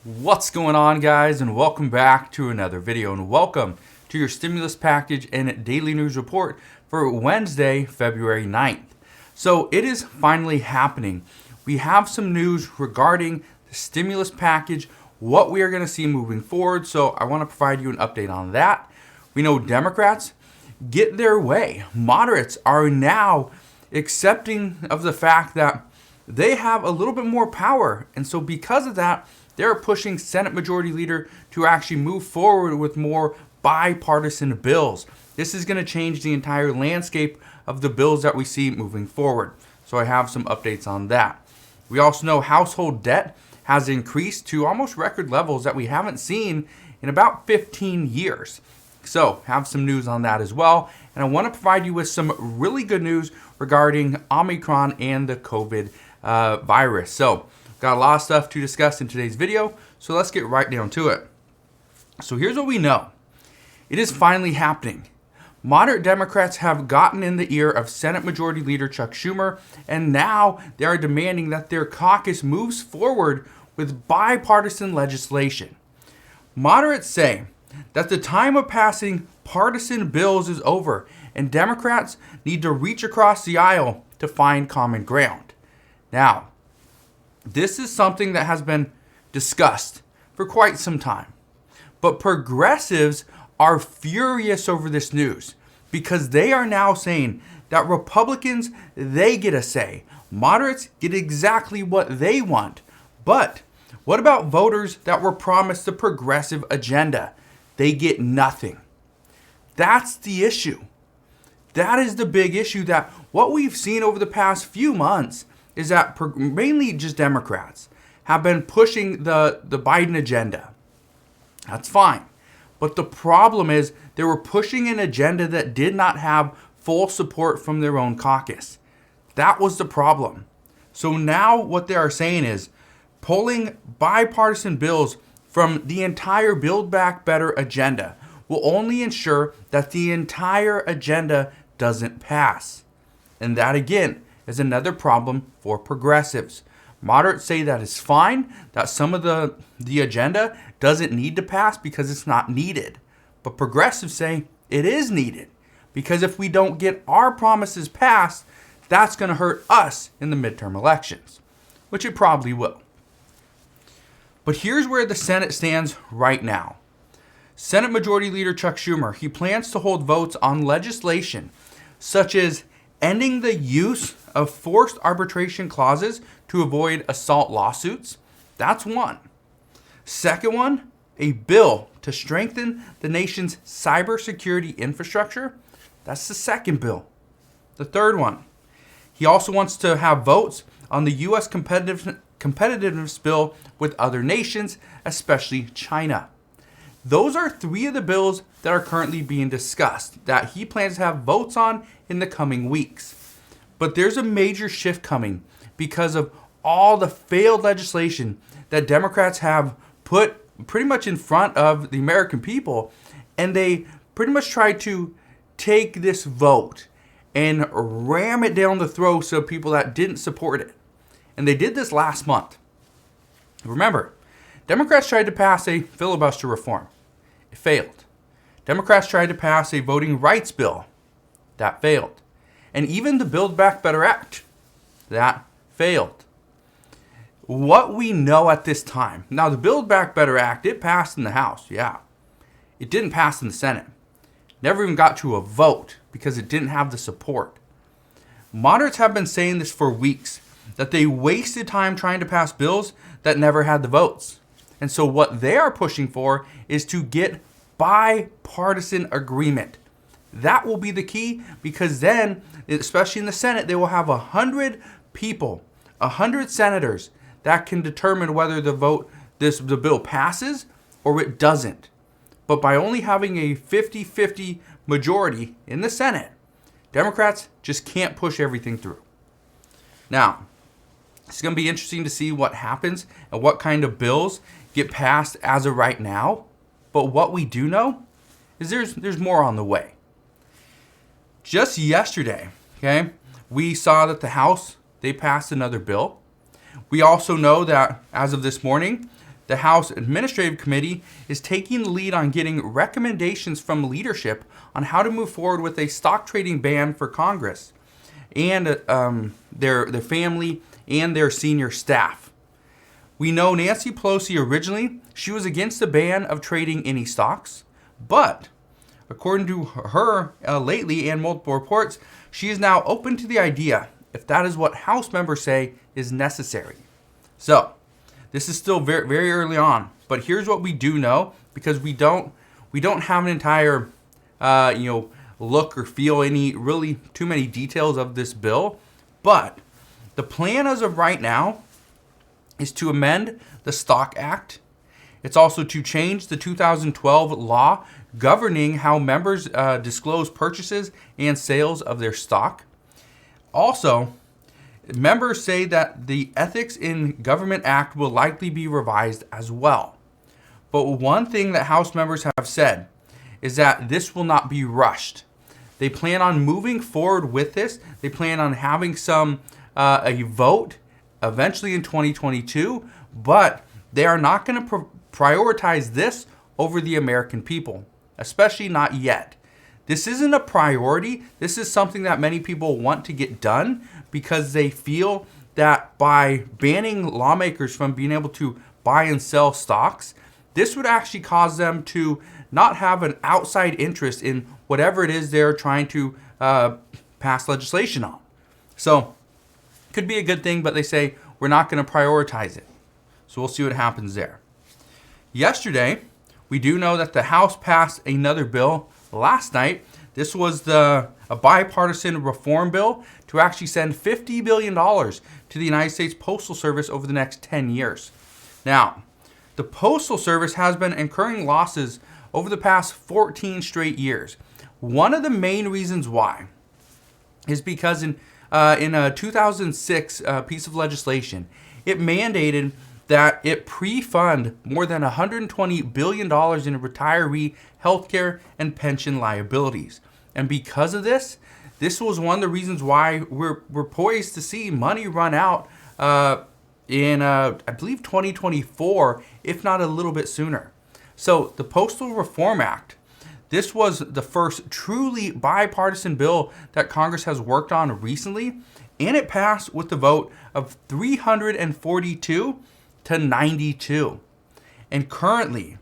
What's going on, guys, and welcome back to another video, and welcome to your stimulus package and daily news report for Wednesday, February 9th. So it is finally happening. We have some news regarding the stimulus package, what we are going to see moving forward. So I want to provide you an update on that. We know Democrats get their way. Moderates are now accepting of the fact that they have a little bit more power, and so because of that, they're pushing Senate Majority Leader to actually move forward with more bipartisan bills. This is going to change the entire landscape of the bills that we see moving forward. So I have some updates on that. We also know household debt has increased to almost record levels that we haven't seen in about 15 years. So have some news on that as well. And I want to provide you with some really good news regarding Omicron and the COVID virus. So got a lot of stuff to discuss in today's video, so let's get right down to it. So here's what we know. It is finally happening. Moderate Democrats have gotten in the ear of Senate Majority Leader Chuck Schumer, and now they are demanding that their caucus moves forward with bipartisan legislation. Moderates say that the time of passing partisan bills is over, and Democrats need to reach across the aisle to find common ground. Now, this is something that has been discussed for quite some time. But progressives are furious over this news because they are now saying that Republicans, they get a say. Moderates get exactly what they want. But what about voters that were promised the progressive agenda? They get nothing. That's the issue. That is the big issue, that what we've seen over the past few months is that mainly just Democrats have been pushing the Biden agenda. That's fine. But the problem is they were pushing an agenda that did not have full support from their own caucus. That was the problem. So now what they are saying is pulling bipartisan bills from the entire Build Back Better agenda will only ensure that the entire agenda doesn't pass. And that, again, is another problem for progressives. Moderates say that is fine, that some of the agenda doesn't need to pass because it's not needed. But progressives say it is needed, because if we don't get our promises passed, that's going to hurt us in the midterm elections, which it probably will. But here's where the Senate stands right now. Senate Majority Leader Chuck Schumer, he plans to hold votes on legislation such as ending the use of forced arbitration clauses to avoid assault lawsuits. That's one. Second one, a bill to strengthen the nation's cybersecurity infrastructure. That's the second bill. The third one, he also wants to have votes on the U.S. competitiveness bill with other nations, especially China. Those are three of the bills that are currently being discussed that he plans to have votes on in the coming weeks. But there's a major shift coming because of all the failed legislation that Democrats have put pretty much in front of the American people, and they pretty much tried to take this vote and ram it down the throats of people that didn't support it. And they did this last month. Remember, Democrats tried to pass a filibuster reform. It failed. Democrats tried to pass a voting rights bill. That failed. And even the Build Back Better Act, that failed. What we know at this time, now the Build Back Better Act, it passed in the House, yeah. It didn't pass in the Senate. Never even got to a vote because it didn't have the support. Moderates have been saying this for weeks, that they wasted time trying to pass bills that never had the votes. And so what they are pushing for is to get bipartisan agreement. That will be the key, because then, especially in the Senate, they will have 100 people, 100 senators that can determine whether the bill passes or it doesn't. But by only having a 50-50 majority in the Senate, Democrats just can't push everything through. Now, it's going to be interesting to see what happens and what kind of bills get passed as of right now. But what we do know is there's more on the way. Just yesterday, okay, we saw that the House, they passed another bill. We also know that as of this morning, the House Administrative Committee is taking the lead on getting recommendations from leadership on how to move forward with a stock trading ban for Congress and their family and their senior staff. We know Nancy Pelosi originally, she was against the ban of trading any stocks, but according to her lately and multiple reports, she is now open to the idea if that is what House members say is necessary. So, this is still very, very early on, but here's what we do know, because we don't have an entire look or feel any really too many details of this bill. But the plan as of right now is to amend the Stock Act. It's also to change the 2012 law governing how members disclose purchases and sales of their stock. Also, members say that the Ethics in Government Act will likely be revised as well. But one thing that House members have said is that this will not be rushed. They plan on moving forward with this. They plan on having a vote eventually in 2022, but they are not going to prioritize this over the American people, especially not yet. This isn't a priority. This is something that many people want to get done because they feel that by banning lawmakers from being able to buy and sell stocks, this would actually cause them to not have an outside interest in whatever it is they're trying to pass legislation on. So, could be a good thing, but they say we're not going to prioritize it. So we'll see what happens there. Yesterday, we do know that the House passed another bill last night. This was a bipartisan reform bill to actually send $50 billion to the United States Postal Service over the next 10 years. Now, the Postal Service has been incurring losses over the past 14 straight years. One of the main reasons why is because in a 2006 piece of legislation, it mandated that it pre-fund more than $120 billion in retiree healthcare and pension liabilities. And because of this was one of the reasons why we're poised to see money run out in, I believe, 2024, if not a little bit sooner. So the Postal Reform Act, this was the first truly bipartisan bill that Congress has worked on recently, and it passed with the vote of 342 to 92. And currently,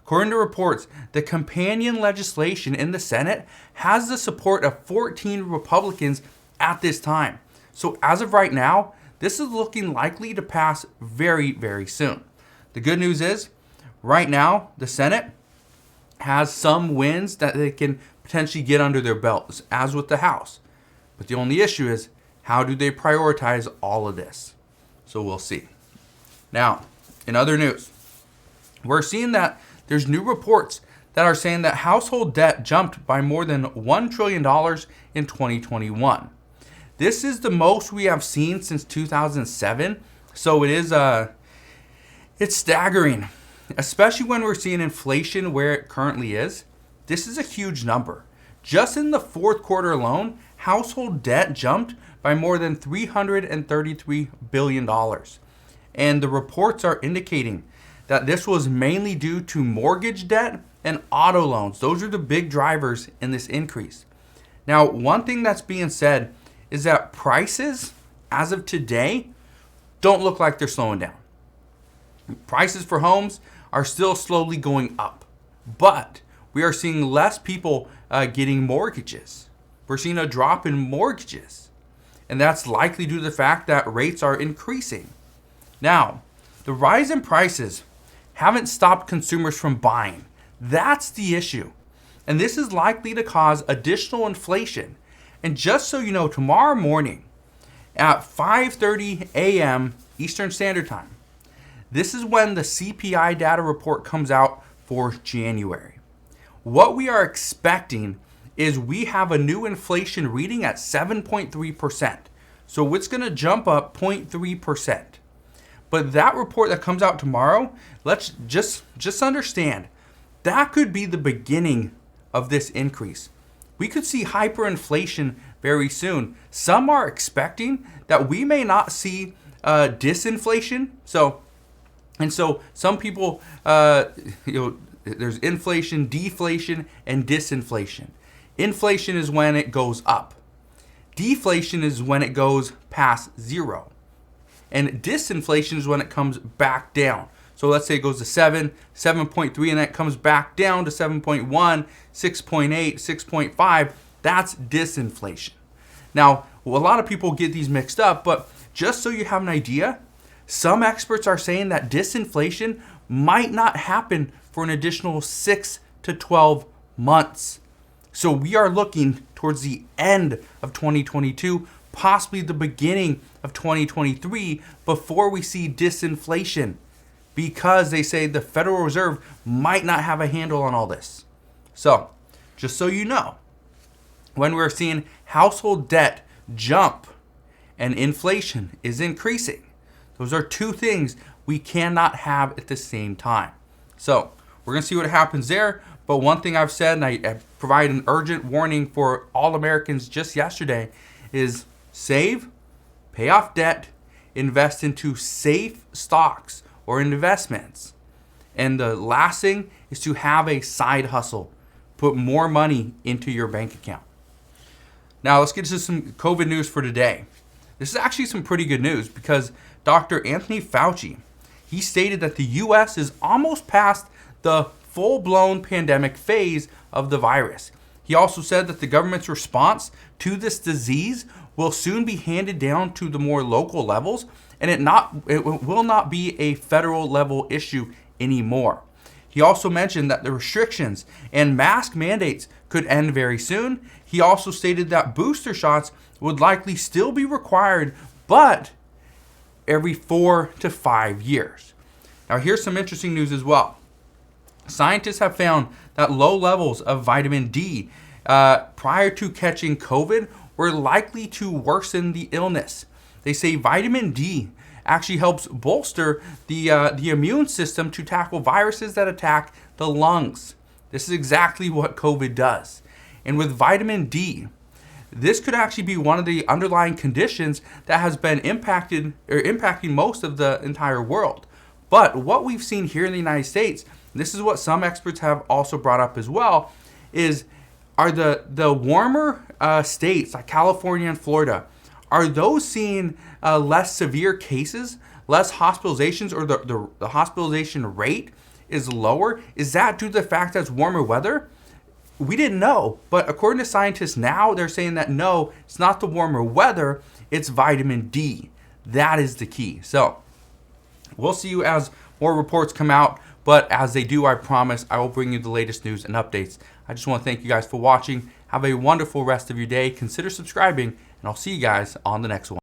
according to reports, the companion legislation in the Senate has the support of 14 Republicans at this time. So as of right now, this is looking likely to pass very, very soon. The good news is, right now, the Senate has some wins that they can potentially get under their belts, as with the House. But the only issue is, how do they prioritize all of this? So we'll see. Now, in other news, we're seeing that there's new reports that are saying that household debt jumped by more than $1 trillion in 2021. This is the most we have seen since 2007, so it's staggering, especially when we're seeing inflation where it currently is. This is a huge number. Just in the fourth quarter alone, household debt jumped by more than $333 billion. And the reports are indicating that this was mainly due to mortgage debt and auto loans. Those are the big drivers in this increase. Now, one thing that's being said is that prices, as of today, don't look like they're slowing down. Prices for homes are still slowly going up, but we are seeing less people getting mortgages. We're seeing a drop in mortgages, and that's likely due to the fact that rates are increasing. Now, the rise in prices haven't stopped consumers from buying. That's the issue, and this is likely to cause additional inflation. And just so you know, tomorrow morning at 5:30 a.m. Eastern Standard Time, this is when the CPI data report comes out for January. What we are expecting is we have a new inflation reading at 7.3%. So it's going to jump up 0.3%. But that report that comes out tomorrow, let's just understand, that could be the beginning of this increase. We could see hyperinflation very soon. Some are expecting that we may not see disinflation. So And so some people, there's inflation, deflation, and disinflation. Inflation is when it goes up. Deflation is when it goes past zero. And disinflation is when it comes back down. So let's say it goes to 7, 7.3, and then it comes back down to 7.1, 6.8, 6.5. That's disinflation. Now, a lot of people get these mixed up, but just so you have an idea, some experts are saying that disinflation might not happen for an additional 6 to 12 months. So we are looking towards the end of 2022, possibly the beginning of 2023, before we see disinflation, because they say the Federal Reserve might not have a handle on all this. So, just so you know, when we're seeing household debt jump and inflation is increasing, those are two things we cannot have at the same time. So, we're going to see what happens there. But one thing I've said, and I provide an urgent warning for all Americans just yesterday, is save, pay off debt, invest into safe stocks or investments. And the last thing is to have a side hustle. Put more money into your bank account. Now let's get to some COVID news for today. This is actually some pretty good news because Dr. Anthony Fauci, he stated that the U.S. is almost past the full-blown pandemic phase of the virus. He also said that the government's response to this disease will soon be handed down to the more local levels, and it will not be a federal level issue anymore. He also mentioned that the restrictions and mask mandates could end very soon. He also stated that booster shots would likely still be required, but every 4 to 5 years. Now here's some interesting news as well. Scientists have found that low levels of vitamin D prior to catching COVID were likely to worsen the illness. They say vitamin D actually helps bolster the immune system to tackle viruses that attack the lungs. This is exactly what COVID does. And with vitamin D, this could actually be one of the underlying conditions that has been impacting most of the entire world. But what we've seen here in the United States, this is what some experts have also brought up as well, are the warmer states like California and Florida, are those seeing less severe cases, less hospitalizations, or the hospitalization rate is lower? Is that due to the fact that it's warmer weather? We didn't know, but according to scientists now, they're saying that no, it's not the warmer weather, it's vitamin D. That is the key. So we'll see you as more reports come out, but as they do, I promise I will bring you the latest news and updates. I just want to thank you guys for watching. Have a wonderful rest of your day. Consider subscribing, and I'll see you guys on the next one.